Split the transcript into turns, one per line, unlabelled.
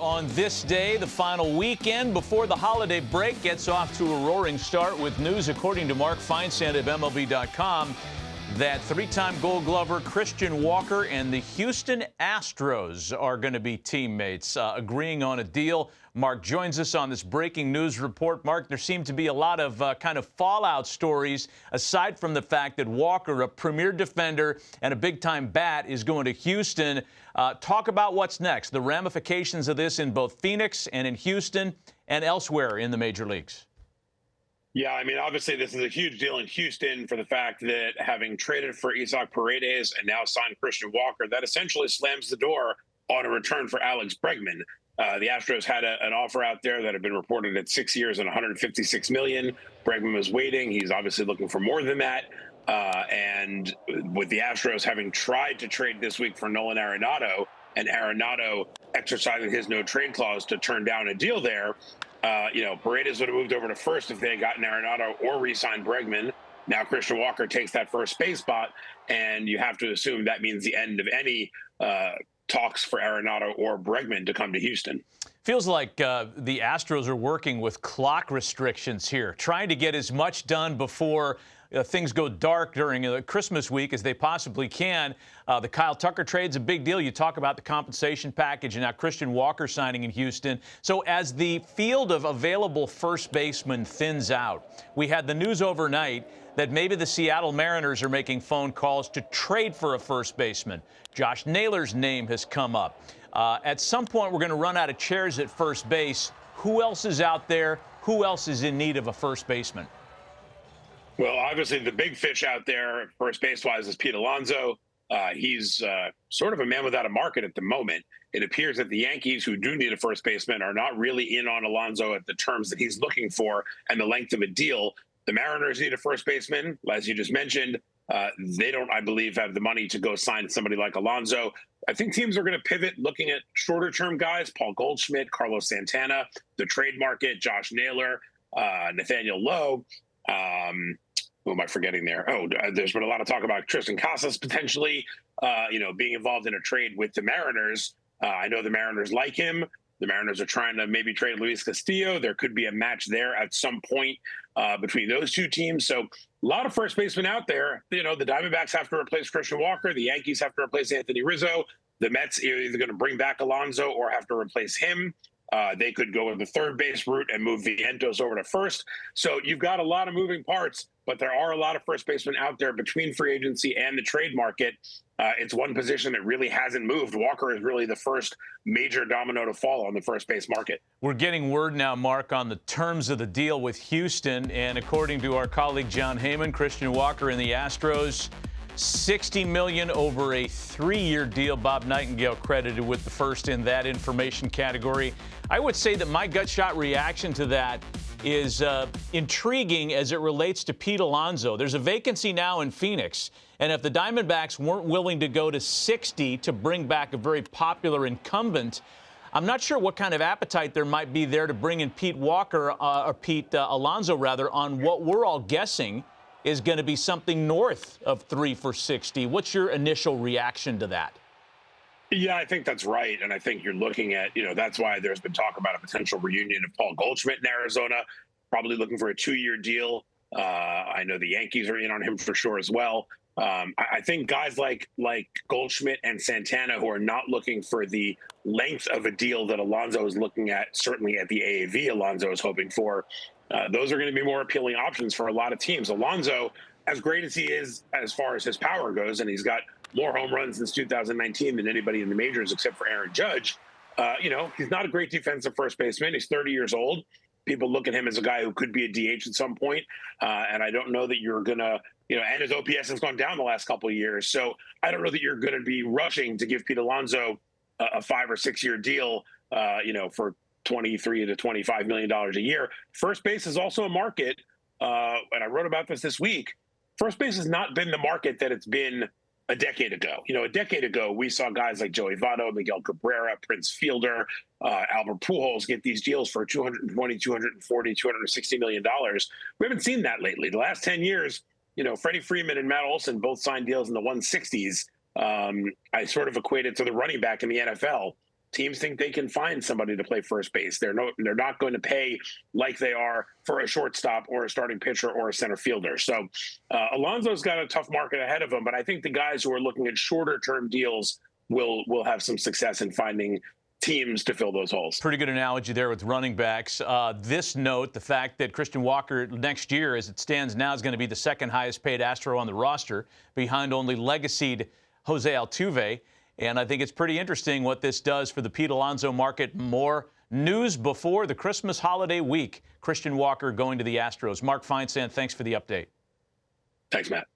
on this day, the final weekend before the holiday break gets off to a roaring start with news, according to Mark Feinsand of MLB.com, that three-time Gold Glover Christian Walker and the Houston Astros are going to be teammates, agreeing on a deal. Mark joins us on this breaking news report. Mark, there seem to be a lot of kind of fallout stories, aside from the fact that Walker, a premier defender and a big-time bat, is going to Houston. Talk about what's next, the ramifications of this in both Phoenix and in Houston and elsewhere in the major leagues.
Yeah, I mean, obviously, this is a huge deal in Houston for the fact that having traded for Isaac Paredes and now signed Christian Walker, that essentially slams the door on a return for Alex Bregman. The Astros had an offer out there that had been reported at 6 years and $156 million. Bregman was waiting. He's obviously looking for more than that. And with the Astros having tried to trade this week for Nolan Arenado, and Arenado exercising his no-trade clause to turn down a deal there, Paredes would have moved over to first if they had gotten Arenado or re-signed Bregman. Now Christian Walker takes that first base spot, and you have to assume that means the end of any talks for Arenado or Bregman to come to Houston.
Feels like the Astros are working with clock restrictions here, trying to get as much done before things go dark during Christmas week as they possibly can. The Kyle Tucker trade's a big deal. You talk about the compensation package and now Christian Walker signing in Houston. So as the field of available first basemen thins out, we had the news overnight that maybe the Seattle Mariners are making phone calls to trade for a first baseman. Josh Naylor's name has come up. At some point, we're going to run out of chairs at first base. Who else is out there? Who else is in need of a first baseman?
Well, obviously, the big fish out there, first base-wise, is Pete Alonso. He's sort of a man without a market at the moment. It appears that the Yankees, who do need a first baseman, are not really in on Alonso at the terms that he's looking for and the length of a deal. The Mariners need a first baseman, as you just mentioned. They don't, I believe, have the money to go sign somebody like Alonso. I think teams are going to pivot looking at shorter-term guys, Paul Goldschmidt, Carlos Santana, the trade market, Josh Naylor, Nathaniel Lowe. Who am I forgetting there? Oh, there's been a lot of talk about Tristan Casas potentially, being involved in a trade with the Mariners. I know the Mariners like him. The Mariners are trying to maybe trade Luis Castillo. There could be a match there at some point between those two teams. So a lot of first basemen out there. The Diamondbacks have to replace Christian Walker. The Yankees have to replace Anthony Rizzo. The Mets are either going to bring back Alonso or have to replace him. They could go with the third base route and move Vientos over to first. So you've got a lot of moving parts, but there are a lot of first basemen out there between free agency and the trade market. It's one position that really hasn't moved. Walker is really the first major domino to fall on the first base market. We're
getting word now, Mark, on the terms of the deal with Houston. And according to our colleague John Heyman, Christian Walker and the Astros, $60 million over a 3-year deal. Bob Nightingale credited with the first in that information category. I would say that my gut shot reaction to that is intriguing as it relates to Pete Alonso. There's a vacancy now in Phoenix, and if the Diamondbacks weren't willing to go to 60 to bring back a very popular incumbent, I'm not sure what kind of appetite there might be there to bring in Pete Walker, or Pete Alonso, rather, on what we're all guessing is going to be something north of 3 for 60. What's your initial reaction to that?
Yeah, I think that's right. And I think you're looking at, that's why there's been talk about a potential reunion of Paul Goldschmidt in Arizona, probably looking for a 2-year deal. I know the Yankees are in on him for sure as well. I think guys like Goldschmidt and Santana, who are not looking for the length of a deal that Alonso is looking at, certainly at the AAV Alonso is hoping for, those are going to be more appealing options for a lot of teams. Alonso, as great as he is as far as his power goes, and he's got more home runs since 2019 than anybody in the majors except for Aaron Judge, he's not a great defensive first baseman. He's 30 years old. People look at him as a guy who could be a DH at some point, and I don't know that you're going to, and his OPS has gone down the last couple of years, so I don't know that you're going to be rushing to give Pete Alonso a 5 or 6 year deal, for $23 to $25 million a year. First base is also a market, and I wrote about this week. First base has not been the market that it's been a decade ago. A decade ago, we saw guys like Joey Votto, Miguel Cabrera, Prince Fielder, Albert Pujols get these deals for $220, $240, $260 million. We haven't seen that lately. The last 10 years, Freddie Freeman and Matt Olson both signed deals in the 160s. I sort of equate it to the running back in the NFL. teams think they can find somebody to play first base. They're not going to pay like they are for a shortstop or a starting pitcher or a center fielder. So Alonso's got a tough market ahead of him, but I think the guys who are looking at shorter term deals will have some success in finding teams to fill those holes.
Pretty good analogy there with running backs. This note, the fact that Christian Walker next year, as it stands now, is going to be the second highest paid Astro on the roster, behind only legacied Jose Altuve. And I think it's pretty interesting what this does for the Pete Alonso market. More news before the Christmas holiday week. Christian Walker going to the Astros. Mark Feinsand, thanks for the update.
Thanks, Matt.